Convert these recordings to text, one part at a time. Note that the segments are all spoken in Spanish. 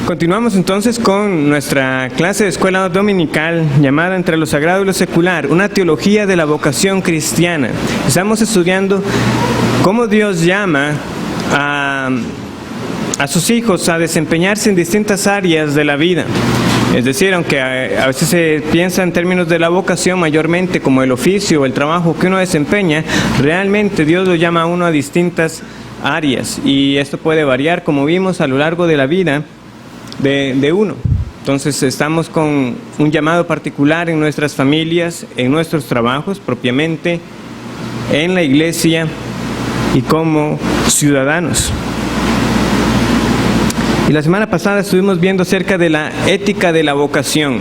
Continuamos entonces con nuestra clase de escuela dominical llamada Entre lo Sagrado y lo Secular, una teología de la vocación cristiana. Estamos estudiando cómo Dios llama a sus hijos a desempeñarse en distintas áreas de la vida. Es decir, aunque a veces se piensa en términos de la vocación mayormente como el oficio o el trabajo que uno desempeña, realmente Dios lo llama a uno a distintas áreas y esto puede variar, como vimos, a lo largo de la vida de uno. Entonces estamos con un llamado particular en nuestras familias, en nuestros trabajos propiamente, en la iglesia y como ciudadanos. Y la semana pasada estuvimos viendo acerca de la ética de la vocación.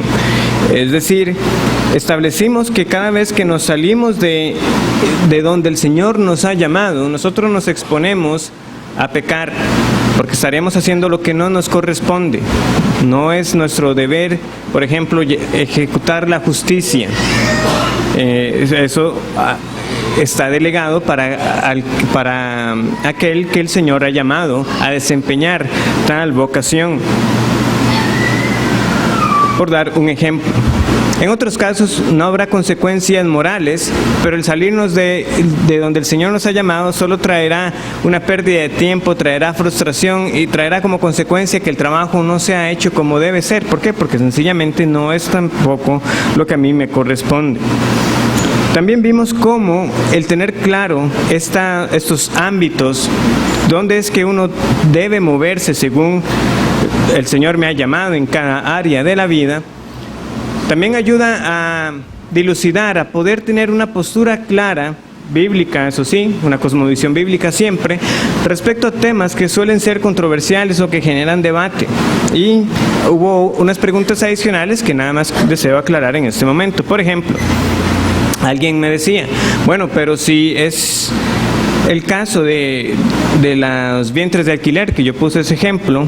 Es decir, establecimos que cada vez que nos salimos de donde el Señor nos ha llamado, nosotros nos exponemos a pecar, porque estaremos haciendo lo que no nos corresponde. No es nuestro deber, por ejemplo, ejecutar la justicia. Eso está delegado para aquel que el Señor ha llamado a desempeñar tal vocación. Por dar un ejemplo. En otros casos no habrá consecuencias morales, pero el salirnos de donde el Señor nos ha llamado solo traerá una pérdida de tiempo, traerá frustración y traerá como consecuencia que el trabajo no se ha hecho como debe ser. ¿Por qué? Porque sencillamente no es tampoco lo que a mí me corresponde. También vimos cómo el tener claro estos ámbitos, dónde es que uno debe moverse según el Señor me ha llamado en cada área de la vida, también ayuda a dilucidar, a poder tener una postura clara, bíblica, eso sí, una cosmovisión bíblica siempre, respecto a temas que suelen ser controversiales o que generan debate. Y hubo unas preguntas adicionales que nada más deseo aclarar en este momento. Por ejemplo, alguien me decía, bueno, pero si es el caso de los vientres de alquiler, que yo puse ese ejemplo,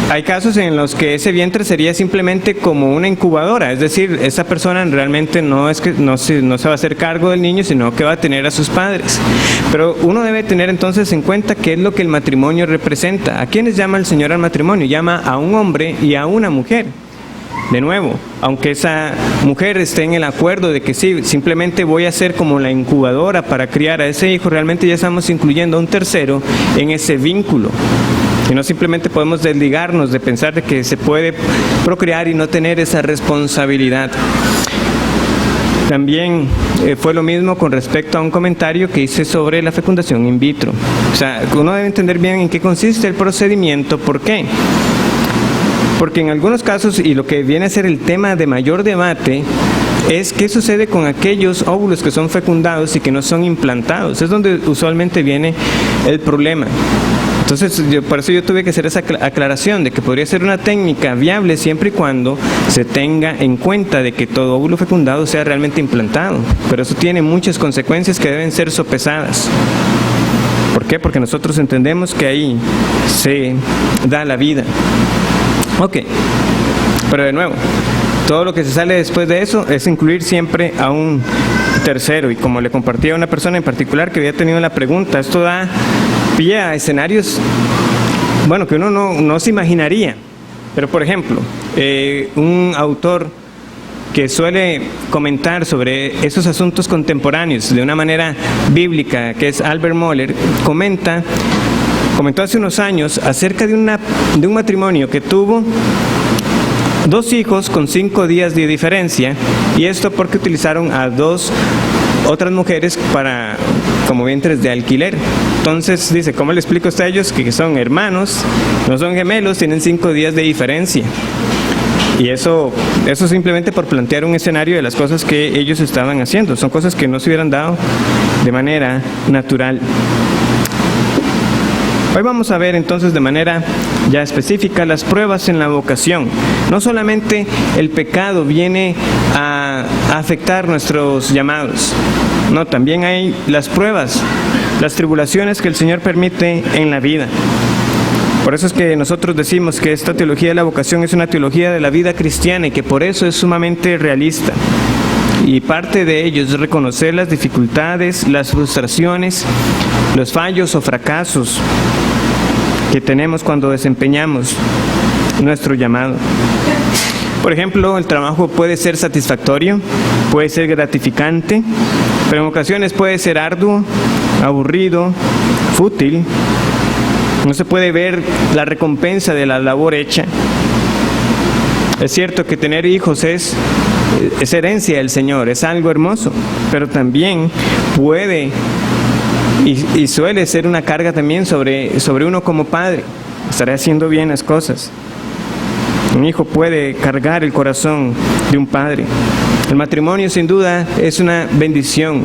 hay casos en los que ese vientre sería simplemente como una incubadora, es decir, esa persona realmente no se va a hacer cargo del niño, sino que va a tener a sus padres. Pero uno debe tener entonces en cuenta qué es lo que el matrimonio representa. ¿A quiénes llama el Señor al matrimonio? Llama a un hombre y a una mujer. De nuevo, aunque esa mujer esté en el acuerdo de que sí, simplemente voy a ser como la incubadora para criar a ese hijo, realmente ya estamos incluyendo a un tercero en ese vínculo. Y no simplemente podemos desligarnos de pensar de que se puede procrear y no tener esa responsabilidad. También fue lo mismo con respecto a un comentario que hice sobre la fecundación in vitro. O sea, uno debe entender bien en qué consiste el procedimiento. ¿Por qué? Porque en algunos casos, y lo que viene a ser el tema de mayor debate, es qué sucede con aquellos óvulos que son fecundados y que no son implantados. Es donde usualmente viene el problema. Entonces, por eso yo tuve que hacer esa aclaración de que podría ser una técnica viable siempre y cuando se tenga en cuenta de que todo óvulo fecundado sea realmente implantado. Pero eso tiene muchas consecuencias que deben ser sopesadas. ¿Por qué? Porque nosotros entendemos que ahí se da la vida. Ok, pero de nuevo, todo lo que se sale después de eso es incluir siempre a un tercero. Y como le compartí a una persona en particular que había tenido la pregunta, esto da pie a escenarios, bueno, que uno no se imaginaría. Pero por ejemplo, un autor que suele comentar sobre esos asuntos contemporáneos de una manera bíblica, que es Albert Mohler, comentó hace unos años acerca de un matrimonio que tuvo 2 hijos con 5 días de diferencia, y esto porque utilizaron a 2 otras mujeres como vientres de alquiler. Entonces dice, ¿cómo le explico a ellos que son hermanos, no son gemelos, tienen 5 días de diferencia? Y eso simplemente por plantear un escenario de las cosas que ellos estaban haciendo. Son cosas que no se hubieran dado de manera natural. Hoy vamos a ver entonces de manera ya específica las pruebas en la vocación. No solamente el pecado viene a afectar nuestros llamados, no, también hay las pruebas, las tribulaciones que el Señor permite en la vida. Por eso es que nosotros decimos que esta teología de la vocación es una teología de la vida cristiana y que por eso es sumamente realista. Y parte de ello es reconocer las dificultades, las frustraciones, los fallos o fracasos que tenemos cuando desempeñamos nuestro llamado. Por ejemplo, el trabajo puede ser satisfactorio, puede ser gratificante, pero en ocasiones puede ser arduo, aburrido, fútil. No se puede ver la recompensa de la labor hecha. Es cierto que tener hijos es herencia del Señor, es algo hermoso, pero también puede y suele ser una carga también sobre uno como padre. Estaré haciendo bien las cosas. Un hijo puede cargar el corazón de un padre. El matrimonio sin duda es una bendición.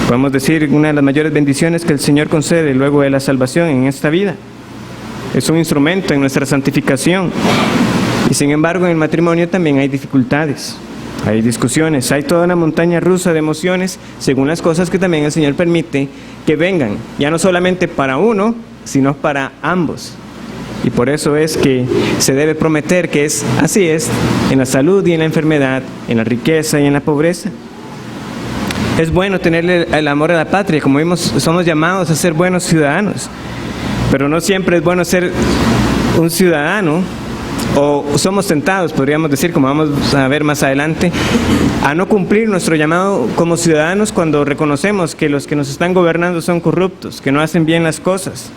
Podemos decir una de las mayores bendiciones que el Señor concede luego de la salvación en esta vida. Es un instrumento en nuestra santificación. Y sin embargo en el matrimonio también hay dificultades, hay discusiones, hay toda una montaña rusa de emociones según las cosas que también el Señor permite que vengan, ya no solamente para uno, sino para ambos. Y por eso es que se debe prometer que así es en la salud y en la enfermedad, en la riqueza y en la pobreza. Es bueno tener el amor a la patria, como vimos, somos llamados a ser buenos ciudadanos, pero no siempre es bueno ser un ciudadano, o somos tentados, podríamos decir, como vamos a ver más adelante, a no cumplir nuestro llamado como ciudadanos cuando reconocemos que los que nos están gobernando son corruptos, que no hacen bien las cosas,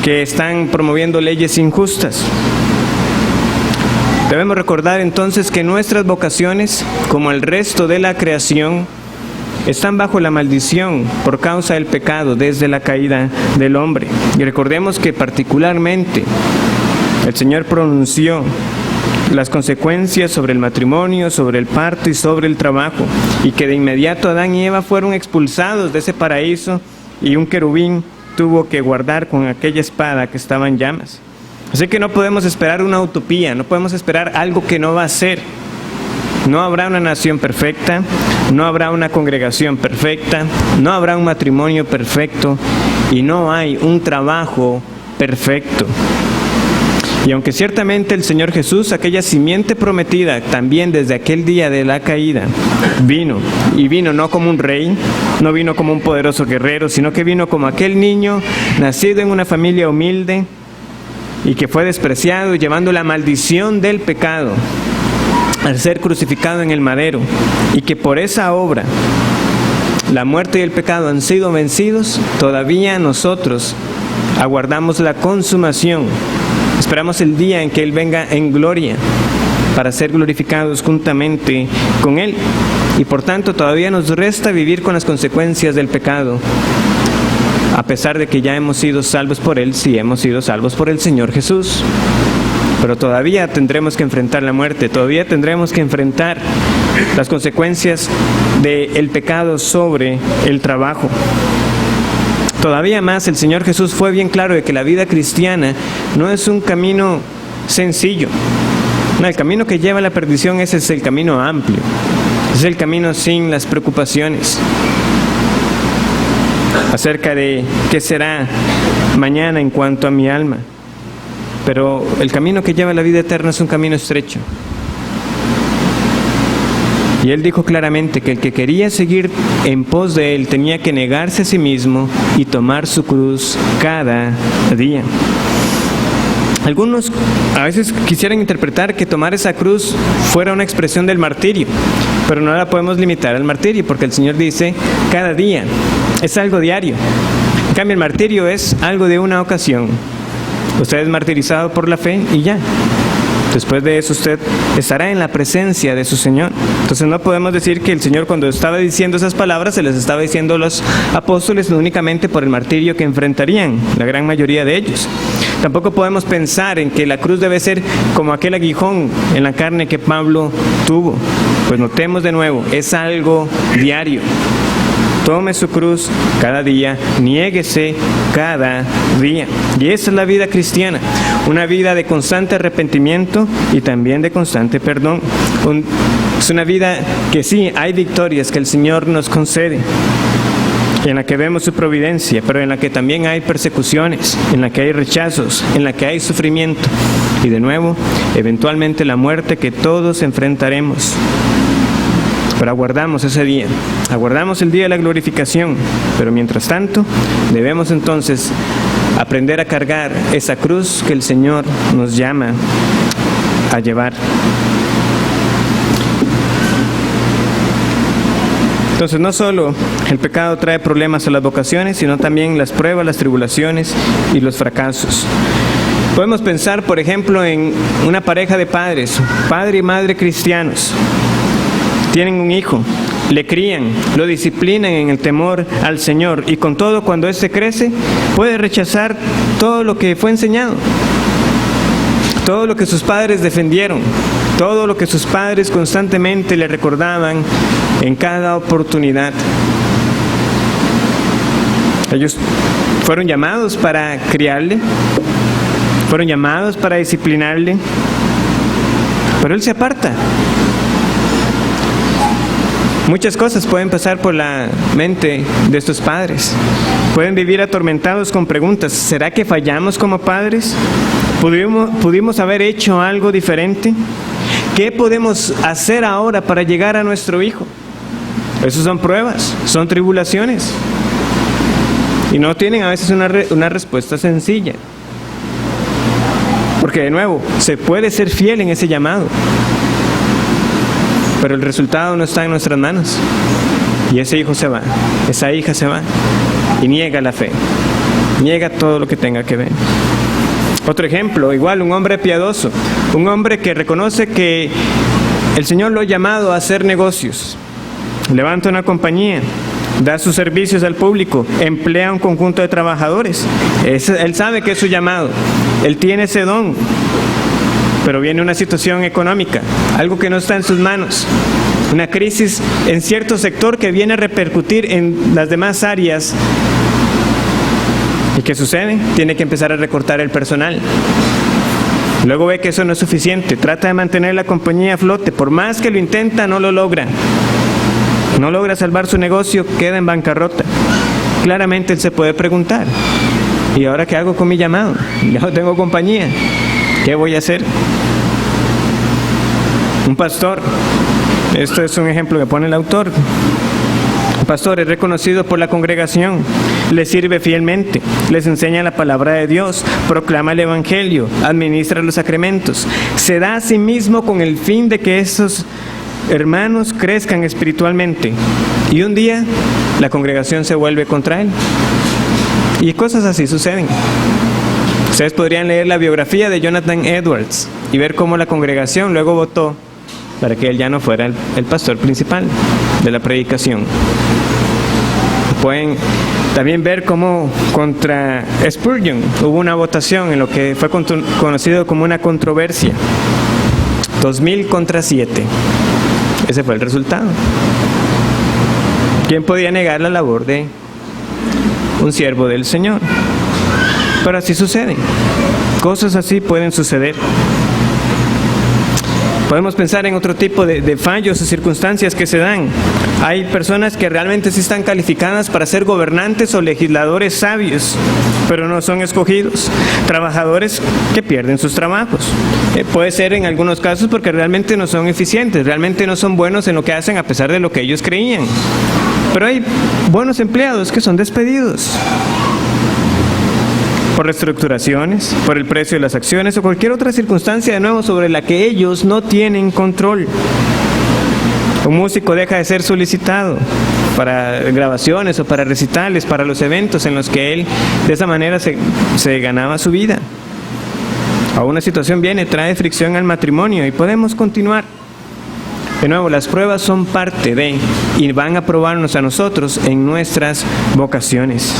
que están promoviendo leyes injustas. Debemos recordar entonces que nuestras vocaciones, como el resto de la creación, están bajo la maldición por causa del pecado desde la caída del hombre. Y recordemos que particularmente el Señor pronunció las consecuencias sobre el matrimonio, sobre el parto y sobre el trabajo, y que de inmediato Adán y Eva fueron expulsados de ese paraíso y un querubín tuvo que guardar con aquella espada que estaba en llamas. Así que no podemos esperar una utopía, no podemos esperar algo que no va a ser. No habrá una nación perfecta, no habrá una congregación perfecta, no habrá un matrimonio perfecto y no hay un trabajo perfecto. Y aunque ciertamente el Señor Jesús, aquella simiente prometida también desde aquel día de la caída, vino no como un rey, no vino como un poderoso guerrero, sino que vino como aquel niño nacido en una familia humilde y que fue despreciado, llevando la maldición del pecado al ser crucificado en el madero, y que por esa obra la muerte y el pecado han sido vencidos. Todavía nosotros aguardamos la consumación. Esperamos el día en que Él venga en gloria para ser glorificados juntamente con Él. Y por tanto todavía nos resta vivir con las consecuencias del pecado, a pesar de que ya hemos sido salvos por Él, sí hemos sido salvos por el Señor Jesús. Pero todavía tendremos que enfrentar la muerte, todavía tendremos que enfrentar las consecuencias del pecado sobre el trabajo. Todavía más, el Señor Jesús fue bien claro de que la vida cristiana no es un camino sencillo. No, el camino que lleva a la perdición ese es el camino amplio, es el camino sin las preocupaciones acerca de qué será mañana en cuanto a mi alma. Pero el camino que lleva a la vida eterna es un camino estrecho. Y Él dijo claramente que el que quería seguir en pos de Él tenía que negarse a sí mismo y tomar su cruz cada día. Algunos a veces quisieran interpretar que tomar esa cruz fuera una expresión del martirio, pero no la podemos limitar al martirio, porque el Señor dice cada día, es algo diario. En cambio, el martirio es algo de una ocasión. Usted es martirizado por la fe y ya. Después de eso usted estará en la presencia de su Señor. Entonces no podemos decir que el Señor, cuando estaba diciendo esas palabras, se les estaba diciendo a los apóstoles únicamente por el martirio que enfrentarían, la gran mayoría de ellos. Tampoco podemos pensar en que la cruz debe ser como aquel aguijón en la carne que Pablo tuvo. Pues notemos de nuevo, es algo diario. Tome su cruz cada día, niéguese cada día. Y esa es la vida cristiana, una vida de constante arrepentimiento y también de constante perdón. Es una vida que sí, hay victorias que el Señor nos concede, en la que vemos su providencia, pero en la que también hay persecuciones, en la que hay rechazos, en la que hay sufrimiento. Y de nuevo, eventualmente la muerte que todos enfrentaremos. Pero aguardamos ese día, aguardamos el día de la glorificación, pero mientras tanto debemos entonces aprender a cargar esa cruz que el Señor nos llama a llevar. Entonces, no solo el pecado trae problemas a las vocaciones, sino también las pruebas, las tribulaciones y los fracasos. Podemos pensar, por ejemplo, en una pareja de padres, padre y madre cristianos. Tienen un hijo, le crían, lo disciplinan en el temor al Señor, y con todo, cuando éste crece, puede rechazar todo lo que fue enseñado, todo lo que sus padres defendieron, todo lo que sus padres constantemente le recordaban en cada oportunidad. Ellos fueron llamados para criarle, fueron llamados para disciplinarle, pero él se aparta. Muchas cosas pueden pasar por la mente de estos padres. Pueden vivir atormentados con preguntas. ¿Será que fallamos como padres? ¿Pudimos haber hecho algo diferente? ¿Qué podemos hacer ahora para llegar a nuestro hijo? Esas son pruebas, son tribulaciones. Y no tienen a veces una respuesta sencilla. Porque de nuevo, se puede ser fiel en ese llamado, pero el resultado no está en nuestras manos. Y ese hijo se va, esa hija se va y niega la fe, niega todo lo que tenga que ver. Otro ejemplo, igual un hombre piadoso, un hombre que reconoce que el Señor lo ha llamado a hacer negocios, levanta una compañía, da sus servicios al público, emplea un conjunto de trabajadores. Él sabe que es su llamado, él tiene ese don, pero viene una situación económica, algo que no está en sus manos, una crisis en cierto sector que viene a repercutir en las demás áreas. ¿Y qué sucede? Tiene que empezar a recortar el personal. Luego ve que eso no es suficiente, trata de mantener la compañía a flote, por más que lo intenta, no lo logra. No logra salvar su negocio, queda en bancarrota. Claramente él se puede preguntar, ¿y ahora qué hago con mi llamado? Ya no tengo compañía, ¿qué voy a hacer? Un pastor, esto es un ejemplo que pone el autor. Un pastor es reconocido por la congregación, le sirve fielmente, les enseña la palabra de Dios, proclama el evangelio, administra los sacramentos, se da a sí mismo con el fin de que esos hermanos crezcan espiritualmente, y un día la congregación se vuelve contra él, y cosas así suceden. Ustedes podrían leer la biografía de Jonathan Edwards y ver cómo la congregación luego votó para que él ya no fuera el pastor principal de la predicación. Pueden también ver cómo contra Spurgeon hubo una votación en lo que fue conocido como una controversia, 2000 contra 7. Ese fue el resultado. ¿Quién podía negar la labor de un siervo del Señor? Pero así sucede. Cosas así pueden suceder. Podemos pensar en otro tipo de fallos o circunstancias que se dan. Hay personas que realmente sí están calificadas para ser gobernantes o legisladores sabios, pero no son escogidos. Trabajadores que pierden sus trabajos. Puede ser en algunos casos porque realmente no son eficientes, realmente no son buenos en lo que hacen a pesar de lo que ellos creían. Pero hay buenos empleados que son despedidos por reestructuraciones, por el precio de las acciones o cualquier otra circunstancia de nuevo sobre la que ellos no tienen control. Un músico deja de ser solicitado para grabaciones o para recitales, para los eventos en los que él de esa manera se ganaba su vida. O una situación viene, trae fricción al matrimonio y podemos continuar. De nuevo, las pruebas son parte de y van a probarnos a nosotros en nuestras vocaciones.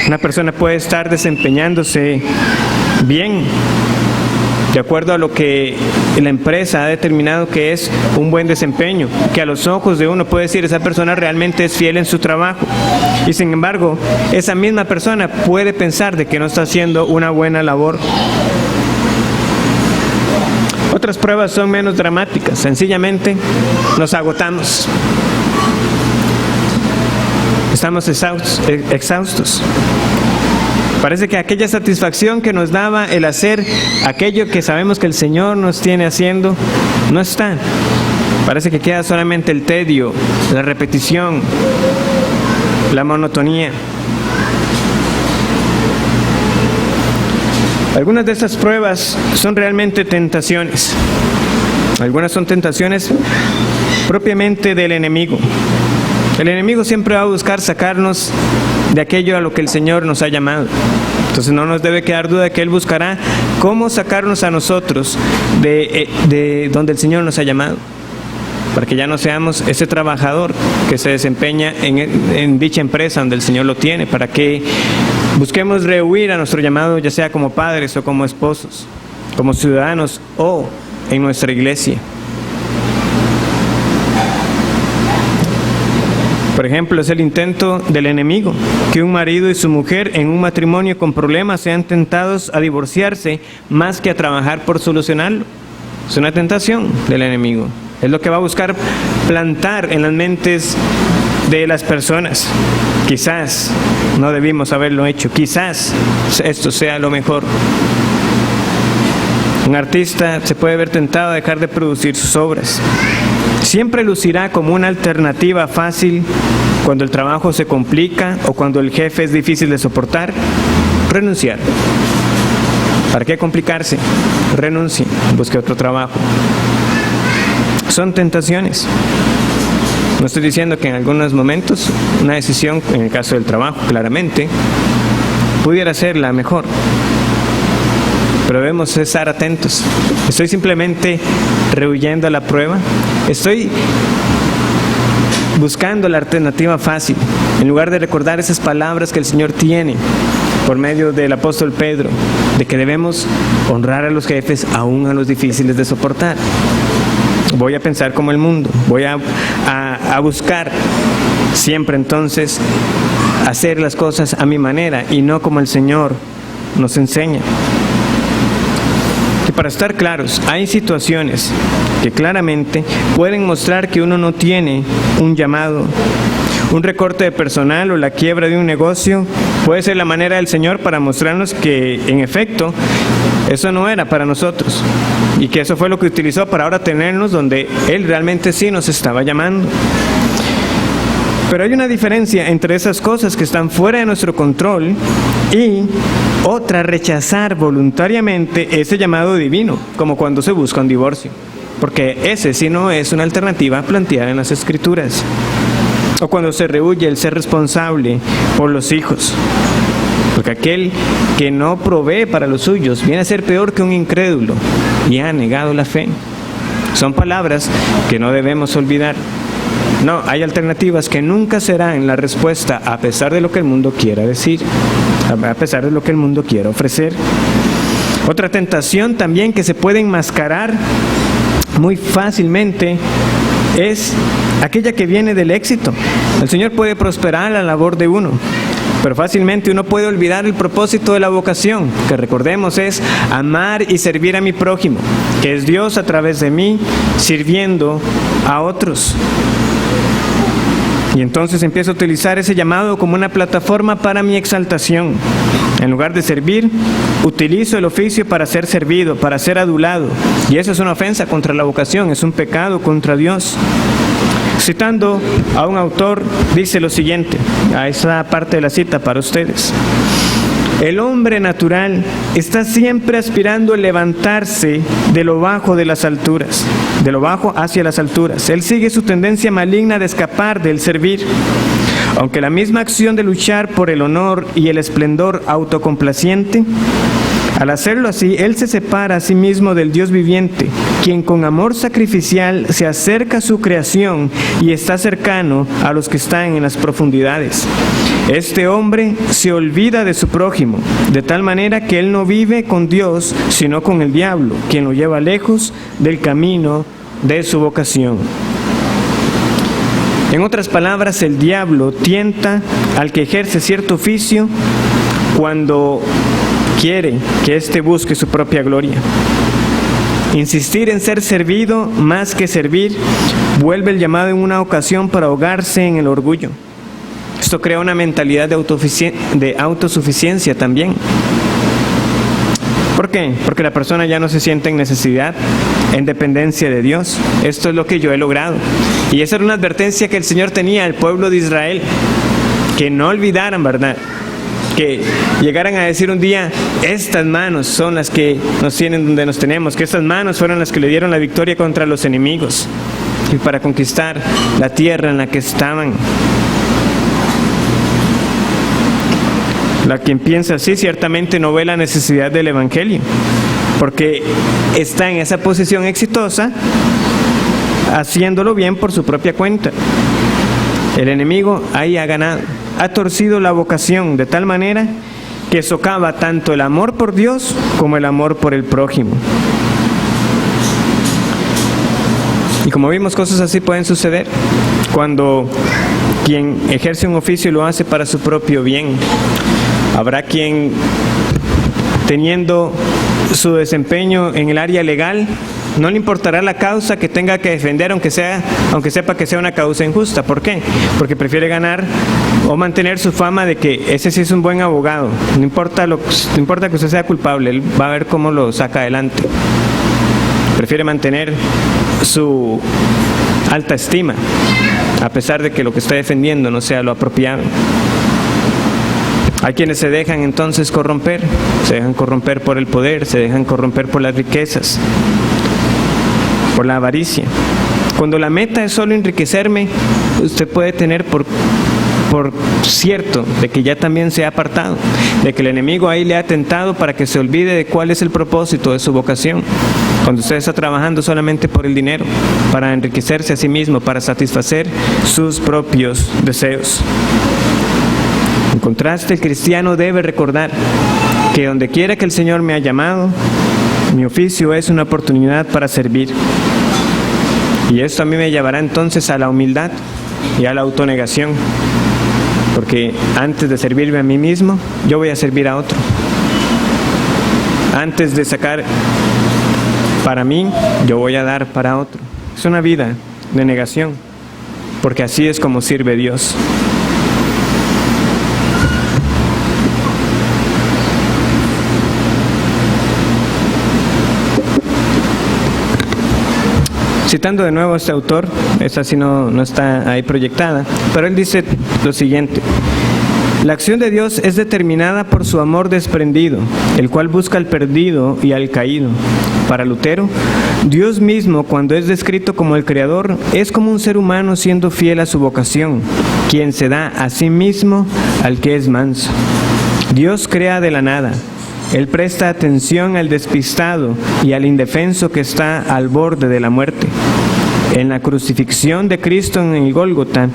Una persona puede estar desempeñándose bien, de acuerdo a lo que la empresa ha determinado que es un buen desempeño, que a los ojos de uno puede decir esa persona realmente es fiel en su trabajo. Y sin embargo, esa misma persona puede pensar de que no está haciendo una buena labor. Otras pruebas son menos dramáticas, sencillamente nos agotamos. Estamos exhaustos. Parece que aquella satisfacción que nos daba el hacer aquello que sabemos que el Señor nos tiene haciendo, no está. Parece que queda solamente el tedio, la repetición, la monotonía. Algunas de estas pruebas son realmente tentaciones. Algunas son tentaciones propiamente del enemigo. El enemigo siempre va a buscar sacarnos de aquello a lo que el Señor nos ha llamado. Entonces no nos debe quedar duda de que Él buscará cómo sacarnos a nosotros de donde el Señor nos ha llamado, para que ya no seamos ese trabajador que se desempeña en dicha empresa donde el Señor lo tiene, para que busquemos rehuir a nuestro llamado, ya sea como padres o como esposos, como ciudadanos o en nuestra iglesia. Por ejemplo, es el intento del enemigo, que un marido y su mujer en un matrimonio con problemas sean tentados a divorciarse más que a trabajar por solucionarlo. Es una tentación del enemigo. Es lo que va a buscar plantar en las mentes de las personas. Quizás no debimos haberlo hecho, quizás esto sea lo mejor. Un artista se puede ver tentado a dejar de producir sus obras. Siempre lucirá como una alternativa fácil cuando el trabajo se complica o cuando el jefe es difícil de soportar, renunciar. ¿Para qué complicarse? Renuncie, busque otro trabajo. Son tentaciones. No estoy diciendo que en algunos momentos una decisión, en el caso del trabajo, claramente, pudiera ser la mejor. Pero debemos estar atentos. Estoy simplemente rehuyendo a la prueba. Estoy buscando la alternativa fácil, en lugar de recordar esas palabras que el Señor tiene por medio del apóstol Pedro, de que debemos honrar a los jefes, aún a los difíciles de soportar. Voy a pensar como el mundo, voy a buscar siempre entonces hacer las cosas a mi manera y no como el Señor nos enseña. Y para estar claros, hay situaciones que claramente pueden mostrar que uno no tiene un llamado. Un recorte de personal o la quiebra de un negocio puede ser la manera del Señor para mostrarnos que, en efecto, eso no era para nosotros y que eso fue lo que utilizó para ahora tenernos donde Él realmente sí nos estaba llamando. Pero hay una diferencia entre esas cosas que están fuera de nuestro control y otra, rechazar voluntariamente ese llamado divino, como cuando se busca un divorcio, porque ese sí no es una alternativa planteada en las Escrituras. O cuando se rehúye el ser responsable por los hijos, porque aquel que no provee para los suyos viene a ser peor que un incrédulo y ha negado la fe. Son palabras que no debemos olvidar. No, hay alternativas que nunca serán la respuesta a pesar de lo que el mundo quiera decir, a pesar de lo que el mundo quiera ofrecer. Otra tentación también que se puede enmascarar muy fácilmente es aquella que viene del éxito. El Señor puede prosperar la labor de uno, pero fácilmente uno puede olvidar el propósito de la vocación, que recordemos es amar y servir a mi prójimo, que es Dios a través de mí, sirviendo a otros. Y entonces empiezo a utilizar ese llamado como una plataforma para mi exaltación. En lugar de servir, utilizo el oficio para ser servido, para ser adulado. Y eso es una ofensa contra la vocación, es un pecado contra Dios. Citando a un autor, dice lo siguiente, a esa parte de la cita para ustedes. El hombre natural está siempre aspirando a levantarse de lo bajo de las alturas, de lo bajo hacia las alturas. Él sigue su tendencia maligna de escapar del servir. Aunque la misma acción de luchar por el honor y el esplendor autocomplaciente, al hacerlo así, él se separa a sí mismo del Dios viviente, quien con amor sacrificial se acerca a su creación y está cercano a los que están en las profundidades. Este hombre se olvida de su prójimo, de tal manera que él no vive con Dios, sino con el diablo, quien lo lleva lejos del camino de su vocación. En otras palabras, el diablo tienta al que ejerce cierto oficio cuando quiere que éste busque su propia gloria. Insistir en ser servido más que servir vuelve el llamado en una ocasión para ahogarse en el orgullo. Esto crea una mentalidad de autosuficiencia también. ¿Por qué? Porque la persona ya no se siente en necesidad, en dependencia de Dios. Esto es lo que yo he logrado. Y esa era una advertencia que el Señor tenía al pueblo de Israel, que no olvidaran, ¿verdad? Que llegaran a decir un día, estas manos son las que nos tienen donde nos tenemos, que estas manos fueron las que le dieron la victoria contra los enemigos y para conquistar la tierra en la que estaban. Quien piensa así ciertamente no ve la necesidad del Evangelio, porque está en esa posición exitosa, haciéndolo bien por su propia cuenta. El enemigo ahí ha ganado, ha torcido la vocación de tal manera que socava tanto el amor por Dios como el amor por el prójimo. Y como vimos, cosas así pueden suceder cuando quien ejerce un oficio lo hace para su propio bien. Habrá quien, teniendo su desempeño en el área legal, no le importará la causa que tenga que defender, aunque sepa que sea una causa injusta. ¿Por qué? Porque prefiere ganar o mantener su fama de que ese sí es un buen abogado. No importa que usted sea culpable, él va a ver cómo lo saca adelante. Prefiere mantener su alta estima, a pesar de que lo que está defendiendo no sea lo apropiado. Hay quienes se dejan entonces corromper, se dejan corromper por el poder, se dejan corromper por las riquezas, por la avaricia. Cuando la meta es solo enriquecerme, usted puede tener por cierto de que ya también se ha apartado, de que el enemigo ahí le ha tentado para que se olvide de cuál es el propósito de su vocación. Cuando usted está trabajando solamente por el dinero, para enriquecerse a sí mismo, para satisfacer sus propios deseos. En contraste, el cristiano debe recordar que donde quiera que el Señor me ha llamado, mi oficio es una oportunidad para servir. Y esto a mí me llevará entonces a la humildad y a la autonegación. Porque antes de servirme a mí mismo, yo voy a servir a otro. Antes de sacar para mí, yo voy a dar para otro. Es una vida de negación, porque así es como sirve Dios. Citando de nuevo a este autor, esa sí no está ahí proyectada, pero él dice lo siguiente: la acción de Dios es determinada por su amor desprendido, el cual busca al perdido y al caído. Para Lutero, Dios mismo, cuando es descrito como el Creador, es como un ser humano siendo fiel a su vocación, quien se da a sí mismo al que es manso. Dios crea de la nada. Él presta atención al despistado y al indefenso que está al borde de la muerte. En la crucifixión de Cristo en el Gólgota,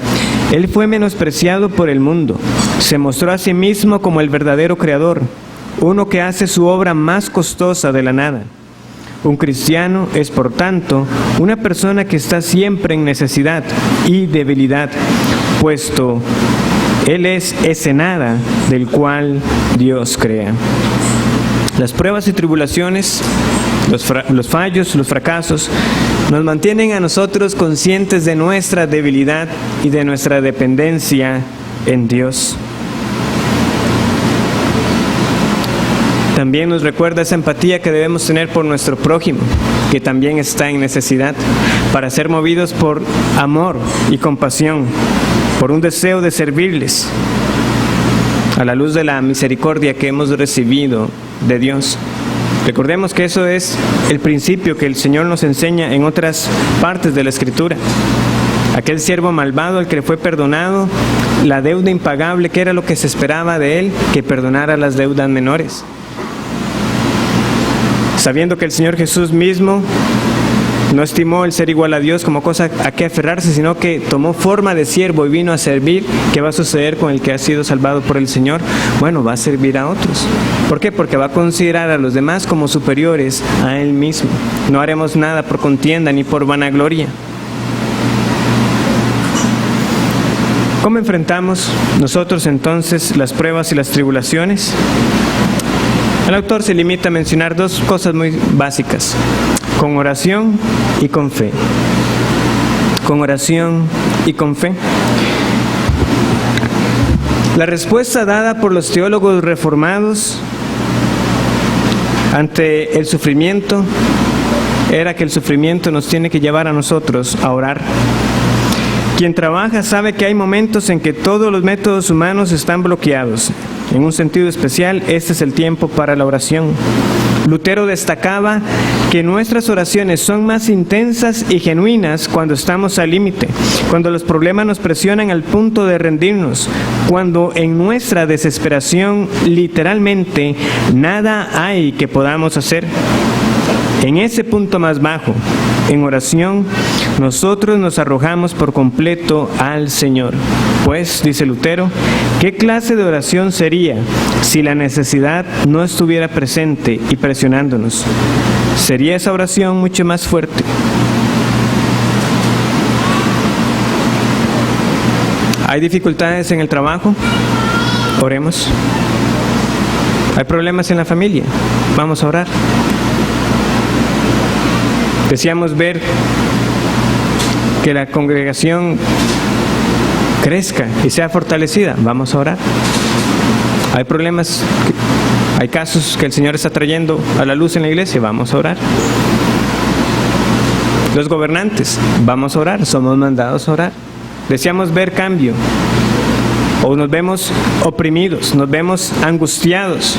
Él fue menospreciado por el mundo. Se mostró a sí mismo como el verdadero creador, uno que hace su obra más costosa de la nada. Un cristiano es, por tanto, una persona que está siempre en necesidad y debilidad, puesto Él es ese nada del cual Dios crea. Las pruebas y tribulaciones, los fallos, los fracasos, nos mantienen a nosotros conscientes de nuestra debilidad y de nuestra dependencia en Dios. También nos recuerda esa empatía que debemos tener por nuestro prójimo, que también está en necesidad, para ser movidos por amor y compasión, por un deseo de servirles, a la luz de la misericordia que hemos recibido de Dios. Recordemos que eso es el principio que el Señor nos enseña en otras partes de la Escritura. Aquel siervo malvado al que le fue perdonado la deuda impagable, que era lo que se esperaba de él, que perdonara las deudas menores. Sabiendo que el Señor Jesús mismo no estimó el ser igual a Dios como cosa a que aferrarse, sino que tomó forma de siervo y vino a servir. ¿Qué va a suceder con el que ha sido salvado por el Señor? Bueno, va a servir a otros. ¿Por qué? Porque va a considerar a los demás como superiores a Él mismo. No haremos nada por contienda ni por vanagloria. ¿Cómo enfrentamos nosotros entonces las pruebas y las tribulaciones? El autor se limita a mencionar dos cosas muy básicas: con oración y con fe. Con oración y con fe. La respuesta dada por los teólogos reformados ante el sufrimiento era que el sufrimiento nos tiene que llevar a nosotros a orar. Quien trabaja sabe que hay momentos en que todos los métodos humanos están bloqueados. En un sentido especial, este es el tiempo para la oración. Lutero destacaba que nuestras oraciones son más intensas y genuinas cuando estamos al límite, cuando los problemas nos presionan al punto de rendirnos, cuando en nuestra desesperación literalmente nada hay que podamos hacer. En ese punto más bajo, en oración, nosotros nos arrojamos por completo al Señor. Pues, dice Lutero, ¿qué clase de oración sería si la necesidad no estuviera presente y presionándonos? Sería esa oración mucho más fuerte. ¿Hay dificultades en el trabajo? Oremos. ¿Hay problemas en la familia? Vamos a orar. Deseamos ver que la congregación crezca y sea fortalecida. Vamos a orar. Hay problemas, hay casos que el Señor está trayendo a la luz en la iglesia. Vamos a orar. Los gobernantes, vamos a orar. Somos mandados a orar. Deseamos ver cambio. O nos vemos oprimidos, nos vemos angustiados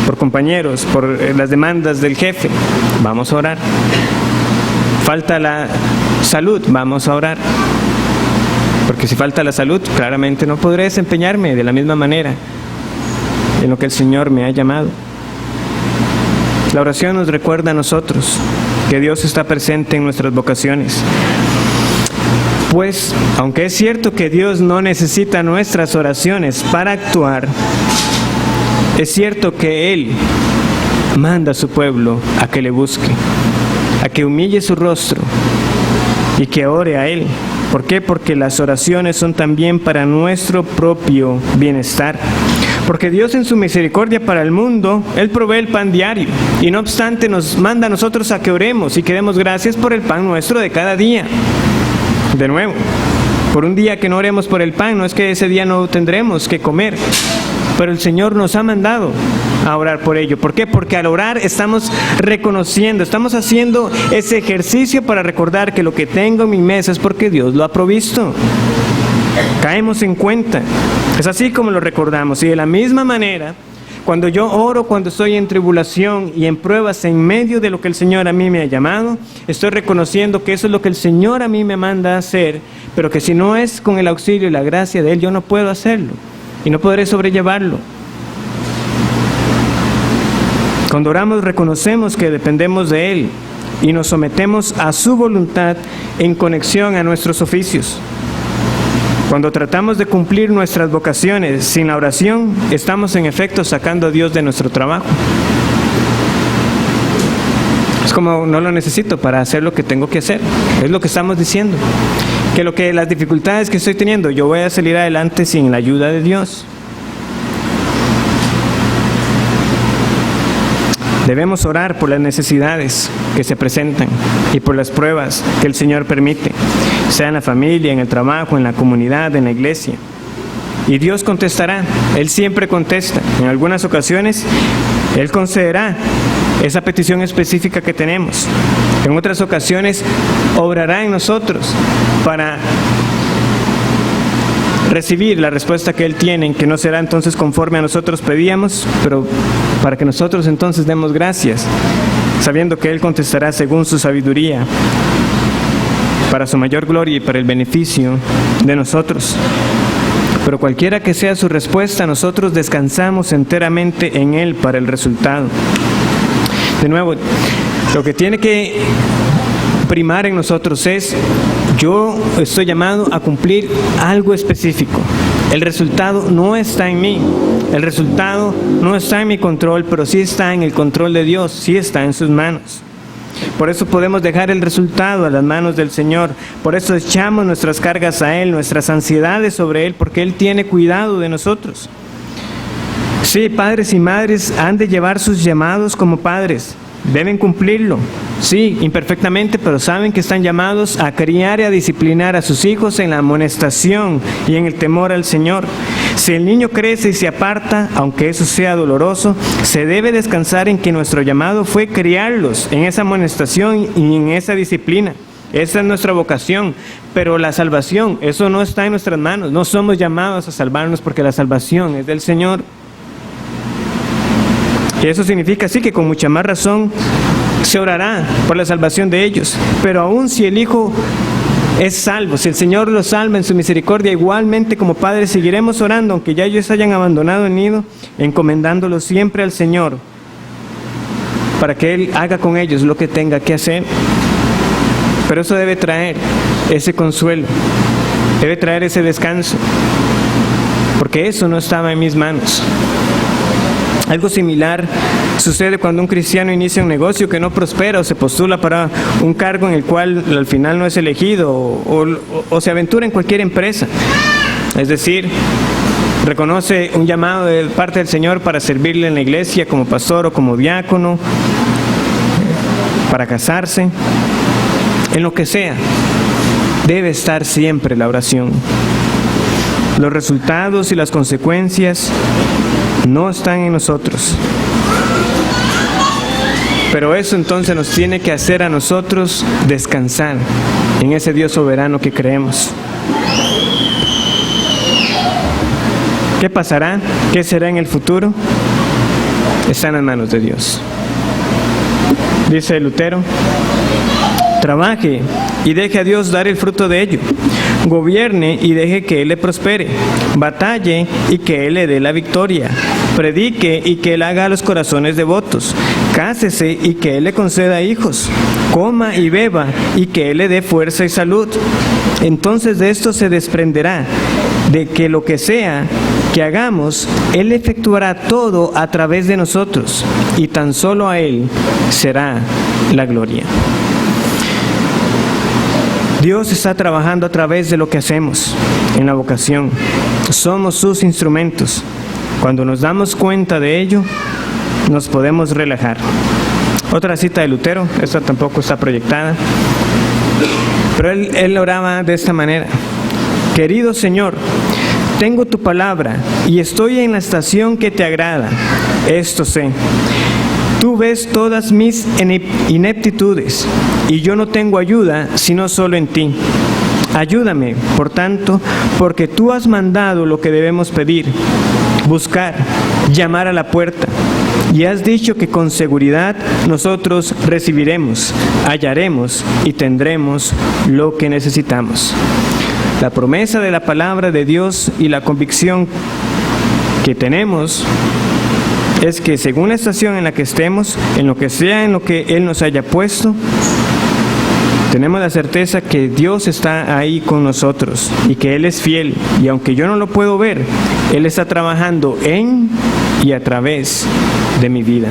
por compañeros, por las demandas del jefe. Vamos a orar. Falta la salud, vamos a orar. Porque si falta la salud, claramente no podré desempeñarme de la misma manera en lo que el Señor me ha llamado. La oración nos recuerda a nosotros que Dios está presente en nuestras vocaciones. Pues, aunque es cierto que Dios no necesita nuestras oraciones para actuar, es cierto que Él manda a su pueblo a que le busque, a que humille su rostro y que ore a Él. ¿Por qué? Porque las oraciones son también para nuestro propio bienestar. Porque Dios en su misericordia para el mundo, Él provee el pan diario. Y no obstante nos manda a nosotros a que oremos y que demos gracias por el pan nuestro de cada día. De nuevo, por un día que no oremos por el pan, no es que ese día no tendremos que comer. Pero el Señor nos ha mandado a orar por ello. ¿Por qué? Porque al orar estamos reconociendo, estamos haciendo ese ejercicio para recordar que lo que tengo en mi mesa es porque Dios lo ha provisto. Caemos en cuenta. Es así como lo recordamos. Y de la misma manera, cuando yo oro, cuando estoy en tribulación y en pruebas en medio de lo que el Señor a mí me ha llamado, estoy reconociendo que eso es lo que el Señor a mí me manda a hacer, pero que si no es con el auxilio y la gracia de Él, yo no puedo hacerlo. Y no podré sobrellevarlo. Cuando oramos reconocemos que dependemos de Él y nos sometemos a su voluntad en conexión a nuestros oficios. Cuando tratamos de cumplir nuestras vocaciones sin la oración, estamos en efecto sacando a Dios de nuestro trabajo. Es como no lo necesito para hacer lo que tengo que hacer. Es lo que estamos diciendo. Que las dificultades que estoy teniendo, yo voy a salir adelante sin la ayuda de Dios. Debemos orar por las necesidades que se presentan y por las pruebas que el Señor permite, sea en la familia, en el trabajo, en la comunidad, en la iglesia. Y Dios contestará. Él siempre contesta. En algunas ocasiones, Él concederá esa petición específica que tenemos. En otras ocasiones, obrará en nosotros para recibir la respuesta que Él tiene, que no será entonces conforme a nosotros pedíamos, pero para que nosotros entonces demos gracias, sabiendo que Él contestará según su sabiduría, para su mayor gloria y para el beneficio de nosotros. Pero cualquiera que sea su respuesta, nosotros descansamos enteramente en Él para el resultado. De nuevo, lo que tiene que primar en nosotros es, yo estoy llamado a cumplir algo específico. El resultado no está en mí, el resultado no está en mi control, pero sí está en el control de Dios, sí está en sus manos. Por eso podemos dejar el resultado a las manos del Señor. Por eso echamos nuestras cargas a Él, nuestras ansiedades sobre Él, porque Él tiene cuidado de nosotros. Sí, padres y madres han de llevar sus llamados como padres. Deben cumplirlo. Sí, imperfectamente, pero saben que están llamados a criar y a disciplinar a sus hijos en la amonestación y en el temor al Señor. Si el niño crece y se aparta, aunque eso sea doloroso, se debe descansar en que nuestro llamado fue criarlos en esa amonestación y en esa disciplina. Esa es nuestra vocación, pero la salvación, eso no está en nuestras manos. No somos llamados a salvarnos porque la salvación es del Señor. Y eso significa sí que con mucha más razón se orará por la salvación de ellos. Pero aún si el Hijo es salvo, si el Señor los salva en su misericordia, igualmente como padres seguiremos orando, aunque ya ellos hayan abandonado el nido, encomendándolos siempre al Señor, para que Él haga con ellos lo que tenga que hacer. Pero eso debe traer ese consuelo, debe traer ese descanso, porque eso no estaba en mis manos. Algo similar sucede cuando un cristiano inicia un negocio que no prospera o se postula para un cargo en el cual al final no es elegido o se aventura en cualquier empresa. Es decir, reconoce un llamado de parte del Señor para servirle en la iglesia como pastor o como diácono, para casarse. En lo que sea, debe estar siempre la oración. Los resultados y las consecuencias no están en nosotros. Pero eso entonces nos tiene que hacer a nosotros descansar en ese Dios soberano que creemos. ¿Qué pasará? ¿Qué será en el futuro? Está en las manos de Dios. Dice Lutero: trabaje y deje a Dios dar el fruto de ello. Gobierne y deje que Él le prospere. Batalle y que Él le dé la victoria. Predique y que Él haga a los corazones devotos. Cásese y que Él le conceda hijos. Coma y beba y que Él le dé fuerza y salud. Entonces de esto se desprenderá de que lo que sea que hagamos, Él efectuará todo a través de nosotros y tan solo a Él será la gloria. Dios está trabajando a través de lo que hacemos en la vocación. Somos sus instrumentos. Cuando nos damos cuenta de ello, nos podemos relajar. Otra cita de Lutero, esta tampoco está proyectada, pero él oraba de esta manera: querido Señor, tengo tu palabra y estoy en la estación que te agrada. Esto sé. Tú ves todas mis ineptitudes y yo no tengo ayuda sino solo en ti. Ayúdame, por tanto, porque tú has mandado lo que debemos pedir, buscar, llamar a la puerta, y has dicho que con seguridad nosotros recibiremos, hallaremos y tendremos lo que necesitamos. La promesa de la palabra de Dios y la convicción que tenemos es que según la estación en la que estemos, en lo que sea en lo que Él nos haya puesto, tenemos la certeza que Dios está ahí con nosotros y que Él es fiel. Y aunque yo no lo puedo ver, Él está trabajando en y a través de mi vida.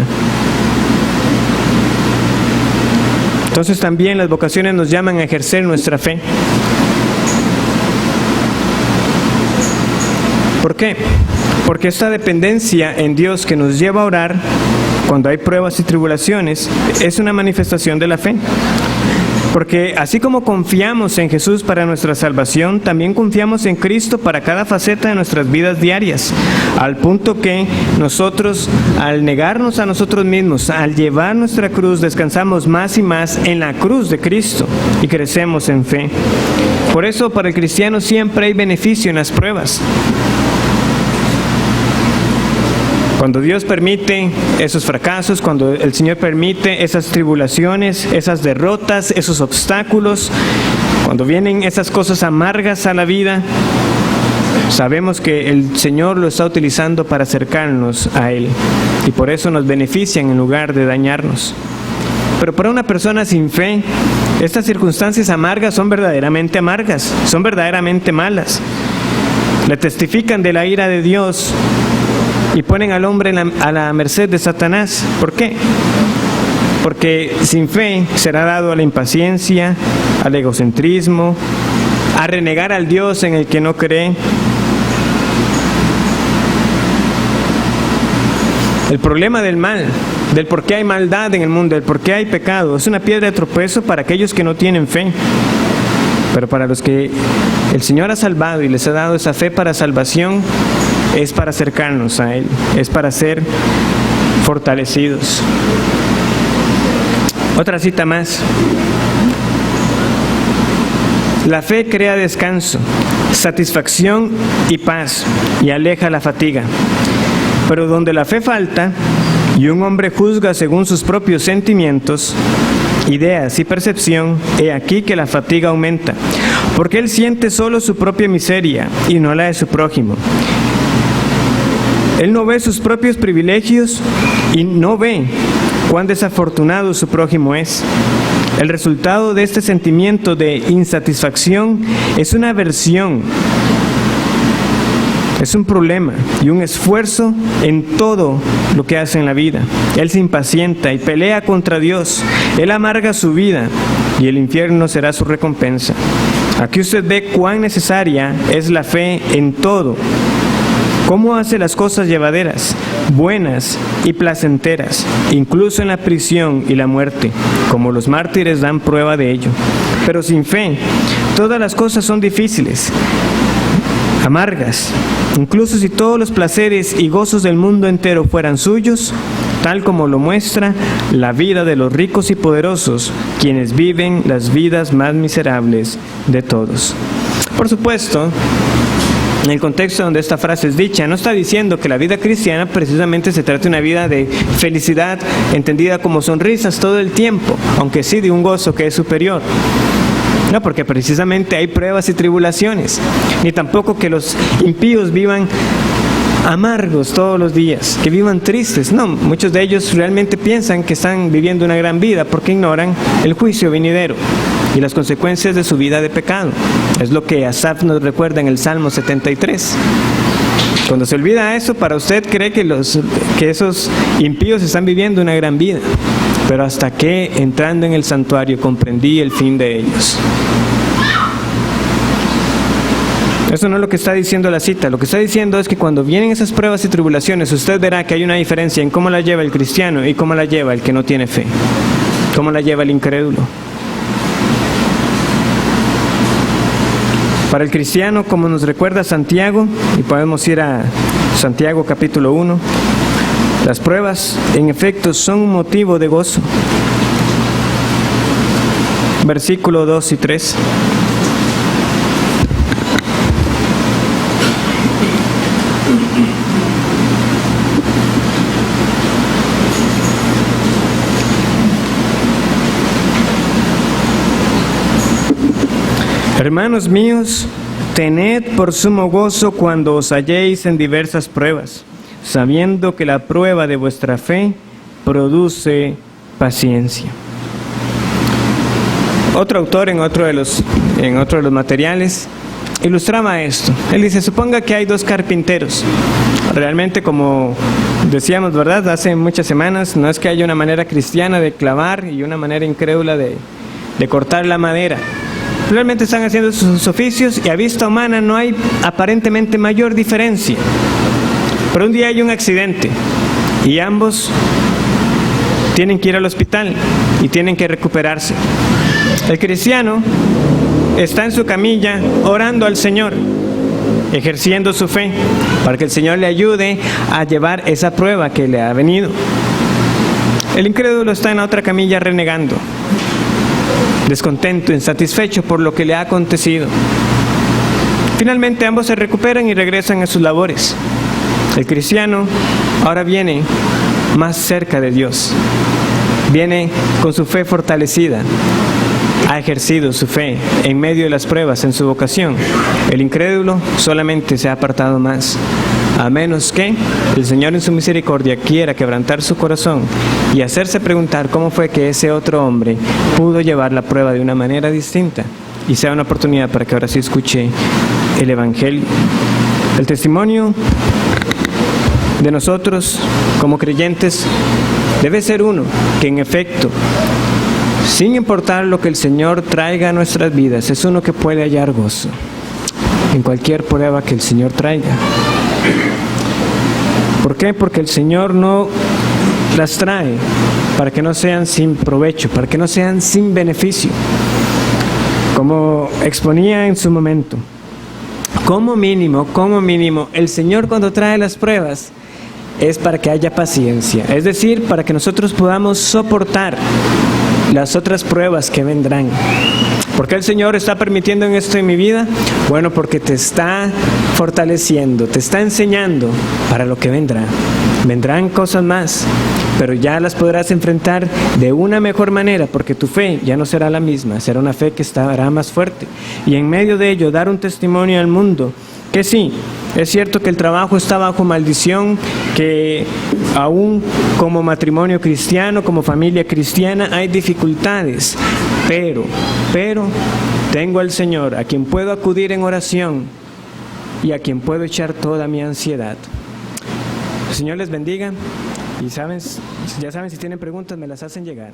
Entonces también las vocaciones nos llaman a ejercer nuestra fe. ¿Por qué? Porque esta dependencia en Dios que nos lleva a orar cuando hay pruebas y tribulaciones es una manifestación de la fe. Porque así como confiamos en Jesús para nuestra salvación, también confiamos en Cristo para cada faceta de nuestras vidas diarias, al punto que nosotros, al negarnos a nosotros mismos, al llevar nuestra cruz, descansamos más y más en la cruz de Cristo y crecemos en fe. Por eso para el cristiano siempre hay beneficio en las pruebas. Cuando Dios permite esos fracasos, cuando el Señor permite esas tribulaciones, esas derrotas, esos obstáculos, cuando vienen esas cosas amargas a la vida, sabemos que el Señor lo está utilizando para acercarnos a Él y por eso nos benefician en lugar de dañarnos. Pero para una persona sin fe, estas circunstancias amargas son verdaderamente amargas, son verdaderamente malas. Le testifican de la ira de Dios y ponen al hombre a la merced de Satanás. ¿Por qué? Porque sin fe será dado a la impaciencia, al egocentrismo, a renegar al Dios en el que no cree. El problema del mal, del por qué hay maldad en el mundo, del por qué hay pecado, es una piedra de tropiezo para aquellos que no tienen fe. Pero para los que el Señor ha salvado y les ha dado esa fe para salvación, es para acercarnos a Él, es para ser fortalecidos. Otra cita más. La fe crea descanso, satisfacción y paz, y aleja la fatiga. Pero donde la fe falta, y un hombre juzga según sus propios sentimientos, ideas y percepción, he aquí que la fatiga aumenta, porque él siente solo su propia miseria y no la de su prójimo. Él no ve sus propios privilegios y no ve cuán desafortunado su prójimo es. El resultado de este sentimiento de insatisfacción es una aversión, es un problema y un esfuerzo en todo lo que hace en la vida. Él se impacienta y pelea contra Dios. Él amarga su vida y el infierno será su recompensa. Aquí usted ve cuán necesaria es la fe en todo. Cómo hace las cosas llevaderas, buenas y placenteras, incluso en la prisión y la muerte, como los mártires dan prueba de ello. Pero sin fe, todas las cosas son difíciles, amargas. Incluso si todos los placeres y gozos del mundo entero fueran suyos, tal como lo muestra la vida de los ricos y poderosos, quienes viven las vidas más miserables de todos. Por supuesto, en el contexto donde esta frase es dicha, no está diciendo que la vida cristiana precisamente se trate de una vida de felicidad entendida como sonrisas todo el tiempo, aunque sí de un gozo que es superior. No, porque precisamente hay pruebas y tribulaciones, ni tampoco que los impíos vivan amargos todos los días, que vivan tristes. No, muchos de ellos realmente piensan que están viviendo una gran vida porque ignoran el juicio venidero y las consecuencias de su vida de pecado. Es lo que Asaf nos recuerda en el Salmo 73. Cuando se olvida eso, para usted cree que esos impíos están viviendo una gran vida, pero hasta que entrando en el santuario comprendí el fin de ellos. Eso no es lo que está diciendo la cita. Lo que está diciendo es que cuando vienen esas pruebas y tribulaciones, usted verá que hay una diferencia en cómo la lleva el cristiano y cómo la lleva el que no tiene fe, cómo la lleva el incrédulo. Para el cristiano, como nos recuerda Santiago, y podemos ir a Santiago capítulo 1, las pruebas en efecto son un motivo de gozo. Versículo 2 y 3. Hermanos míos, tened por sumo gozo cuando os halléis en diversas pruebas, sabiendo que la prueba de vuestra fe produce paciencia. Otro autor en otro de los materiales ilustraba esto. Él dice, suponga que hay dos carpinteros. Realmente, como decíamos, ¿verdad? Hace muchas semanas, no es que haya una manera cristiana de clavar y una manera incrédula de cortar la madera. Realmente están haciendo sus oficios y a vista humana no hay aparentemente mayor diferencia. Pero un día hay un accidente y ambos tienen que ir al hospital y tienen que recuperarse. El cristiano está en su camilla orando al Señor, ejerciendo su fe para que el Señor le ayude a llevar esa prueba que le ha venido. El incrédulo está en la otra camilla renegando, descontento, insatisfecho por lo que le ha acontecido. Finalmente ambos se recuperan y regresan a sus labores. El cristiano ahora viene más cerca de Dios, viene con su fe fortalecida, ha ejercido su fe en medio de las pruebas en su vocación. El incrédulo solamente se ha apartado más, a menos que el Señor en su misericordia quiera quebrantar su corazón y hacerse preguntar cómo fue que ese otro hombre pudo llevar la prueba de una manera distinta, y sea una oportunidad para que ahora sí escuche el Evangelio. El testimonio de nosotros como creyentes debe ser uno que en efecto, sin importar lo que el Señor traiga a nuestras vidas, es uno que puede hallar gozo en cualquier prueba que el Señor traiga. ¿Por qué? Porque el Señor no las trae para que no sean sin provecho, para que no sean sin beneficio. como exponía en su momento, como mínimo, el Señor cuando trae las pruebas es para que haya paciencia, es decir, para que nosotros podamos soportar las otras pruebas que vendrán. ¿Por qué el Señor está permitiendo en esto en mi vida? Bueno, porque te está fortaleciendo, te está enseñando para lo que vendrá. Vendrán cosas más, pero ya las podrás enfrentar de una mejor manera, porque tu fe ya no será la misma, será una fe que estará más fuerte. Y en medio de ello, dar un testimonio al mundo, que sí, es cierto que el trabajo está bajo maldición, que aún como matrimonio cristiano, como familia cristiana, hay dificultades, pero tengo al Señor, a quien puedo acudir en oración y a quien puedo echar toda mi ansiedad. El Señor les bendiga y ya saben, si tienen preguntas me las hacen llegar.